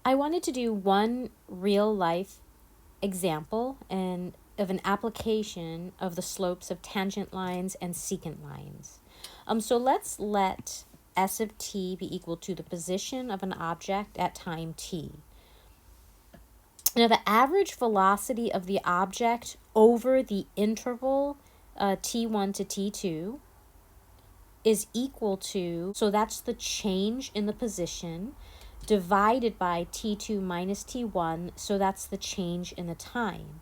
I wanted to do one real life example and of an application of the slopes of tangent lines and secant lines. So let's let s of t be equal to the position of an object at time t. Now, the average velocity of the object over the interval t1 to t2 is equal to, so that's the change in the position, divided by t2 minus t1, so that's the change in the time.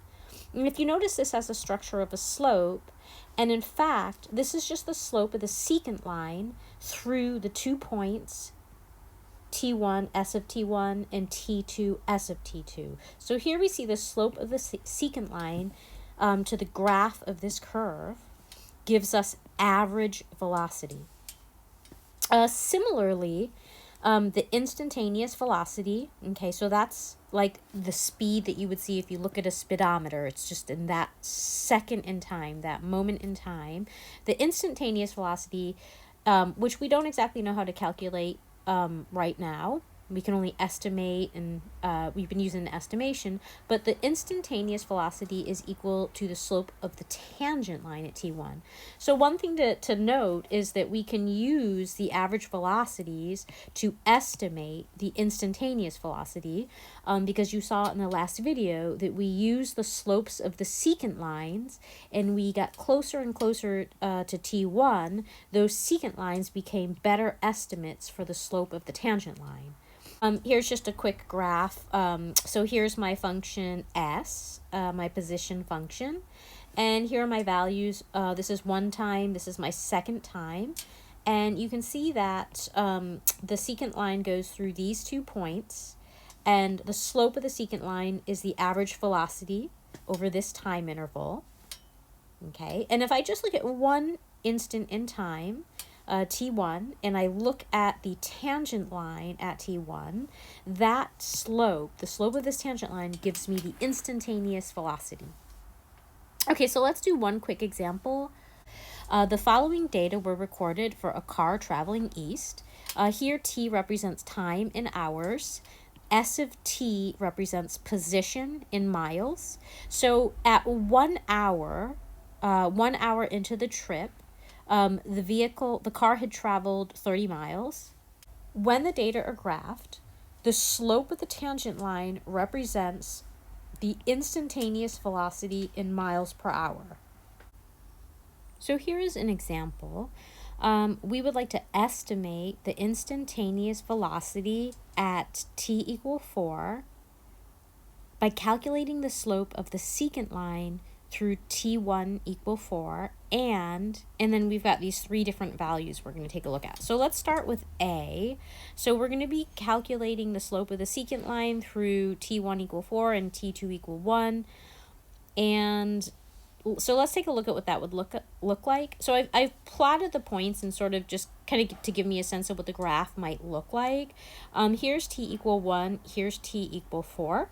And if you notice, this has the structure of a slope, and in fact, this is just the slope of the secant line through the 2 points t1 s of t1 and t2 s of t2. So here we see the slope of the secant line to the graph of this curve gives us average velocity. Similarly, the instantaneous velocity, okay, so that's like the speed that you would see if you look at a speedometer. It's just in that second in time, that moment in time. The instantaneous velocity, which we don't exactly know how to calculate right now. We can only estimate, and we've been using an estimation, but the instantaneous velocity is equal to the slope of the tangent line at t1. So one thing to note is that we can use the average velocities to estimate the instantaneous velocity, because you saw in the last video that we used the slopes of the secant lines, and we got closer and closer to t1. Those secant lines became better estimates for the slope of the tangent line. Here's just a quick graph. So here's my function s, my position function, and here are my values. This is one time, this is my second time, and you can see that the secant line goes through these 2 points, and the slope of the secant line is the average velocity over this time interval. Okay, and if I just look at one instant in time, t1, and I look at the tangent line at t1, that slope, the slope of this tangent line, gives me the instantaneous velocity. Okay, so let's do one quick example. The following data were recorded for a car traveling east. Here t represents time in hours. S of t represents position in miles. So at 1 hour, 1 hour into the trip, the car had traveled 30 miles. When the data are graphed, the slope of the tangent line represents the instantaneous velocity in miles per hour. So here is an example. We would like to estimate the instantaneous velocity at t equal 4 by calculating the slope of the secant line through t1 equal 4, and then we've got these 3 different values we're going to take a look at. So let's start with A. So we're going to be calculating the slope of the secant line through t1 equal 4 and t2 equal 1, and so let's take a look at what that would look like. So I've plotted the points and sort of just kind of to give me a sense of what the graph might look like. Here's t equal 1, here's t equal 4.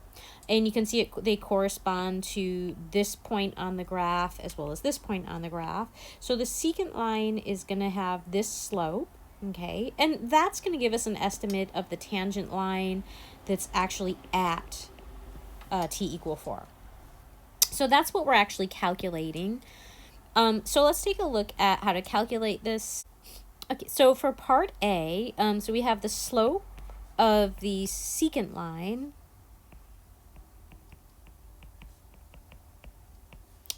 And you can see they correspond to this point on the graph as well as this point on the graph. So the secant line is going to have this slope, okay? And that's going to give us an estimate of the tangent line that's actually at t equal 4. So that's what we're actually calculating. So let's take a look at how to calculate this. Okay, so for part A, so we have the slope of the secant line,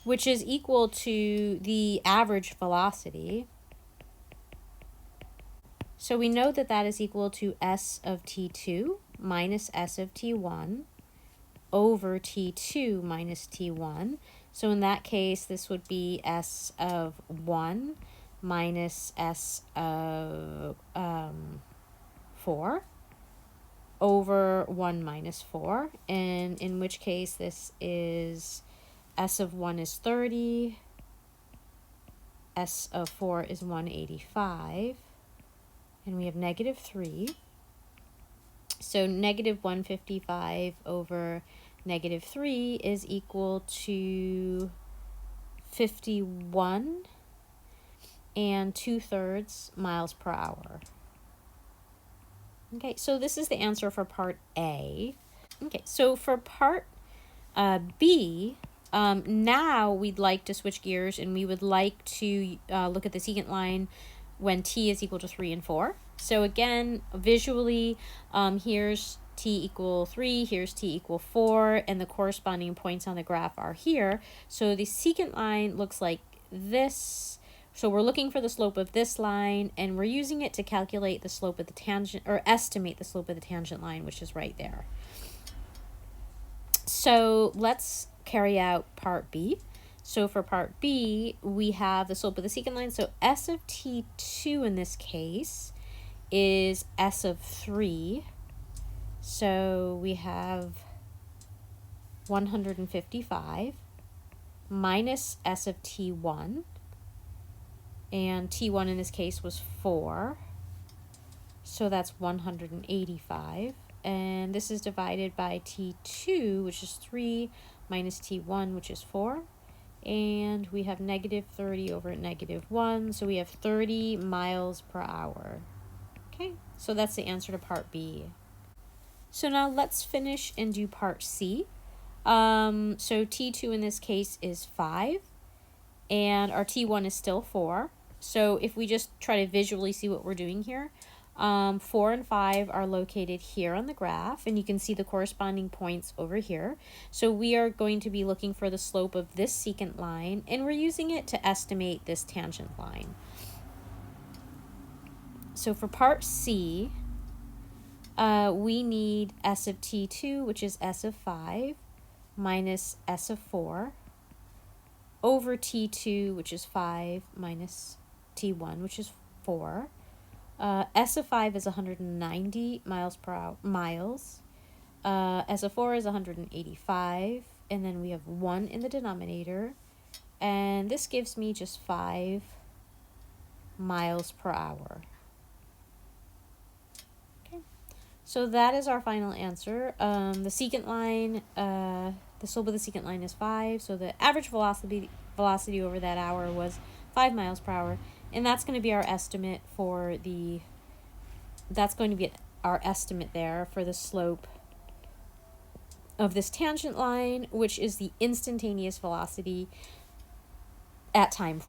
which is equal to the average velocity. So we know that that is equal to s of t2 minus s of t1 over t2 minus t1. So in that case, this would be s of 1 minus s of 4 over 1 minus 4, and in which case this is s of 1 is 30, s of 4 is 185, and we have negative 3. So negative 155 over negative 3 is equal to 51 and 2/3 miles per hour. Okay, so this is the answer for part A. Okay, so for part B, now we'd like to switch gears and we would like to look at the secant line when t is equal to 3 and 4. So again, visually, here's t equal 3, here's t equal 4, and the corresponding points on the graph are here. So the secant line looks like this. So we're looking for the slope of this line, and we're using it to calculate the slope of the tangent, or estimate the slope of the tangent line, which is right there. So let's carry out part B. So for part B, we have the slope of the secant line. So s of t2 in this case is s of 3. So we have 155 minus s of t1. And t1 in this case was 4. So that's 185. And this is divided by t2, which is 3, minus t1, which is 4. And we have negative 30 over negative 1. So we have 30 miles per hour. Okay, so that's the answer to part B. So now let's finish and do part C. So t2 in this case is 5. And our t1 is still 4. So if we just try to visually see what we're doing here, 4 and 5 are located here on the graph, and you can see the corresponding points over here. So we are going to be looking for the slope of this secant line, and we're using it to estimate this tangent line. So for part C, we need s of t2, which is s of 5, minus s of 4, over t2, which is 5, minus t1, which is 4. S of 5 is 190 miles per hour. S of 4 is 185, and then we have 1 in the denominator, and this gives me just 5 miles per hour. Okay, so that is our final answer. The secant line, the slope of the secant line is 5, so the average velocity over that hour was 5 miles per hour, and that's going to be our estimate for the, our estimate there for the slope of this tangent line, which is the instantaneous velocity at time